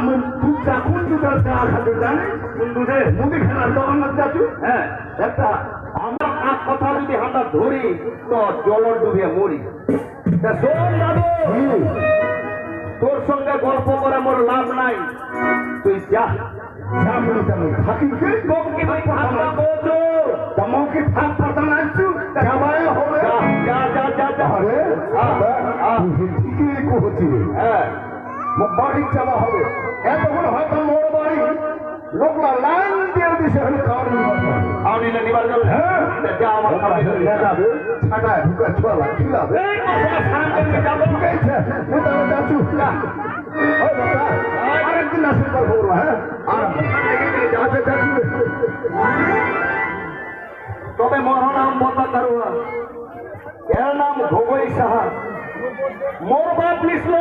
আমি তুই চাকুন দুধের চা খাতে জানি দুধে মুদি খেলার জগন্নাথ চাচু হ্যাঁ একটা আমার এক কথা যদি আমরা ধরি তো জলর ডুবিয়ে মরি শোন দাদু তোর সঙ্গে গল্প করে মোর লাভ নাই তুই যা থাকি মৌকে থাক পাতা নাচু যাবায় হবে যা যা যা যা আরে ঠিকই কহছি হ্যাঁ বাড়ি যাওয়া হবে এতক্ষণ হয়তো মোর বাড়ি লোকলা লাইন দিয়ে দিছে হলে খাওয়ার আউনি না নিবার গেল হ্যাঁ যা আমার খাওয়াই যাবে ছাটা ঢুকা ছোলা খিলাবে এই মশলা সামনে যাবো ঠিক আছে মোটা যাচ্ছু না ও বাবা আরেকদিন আসে করবো হ্যাঁ আর যাচ্ছে যাচ্ছু তবে মোর নাম বতা কারুয়া এর নাম ভোগই সাহা মোর বাপ লিখলো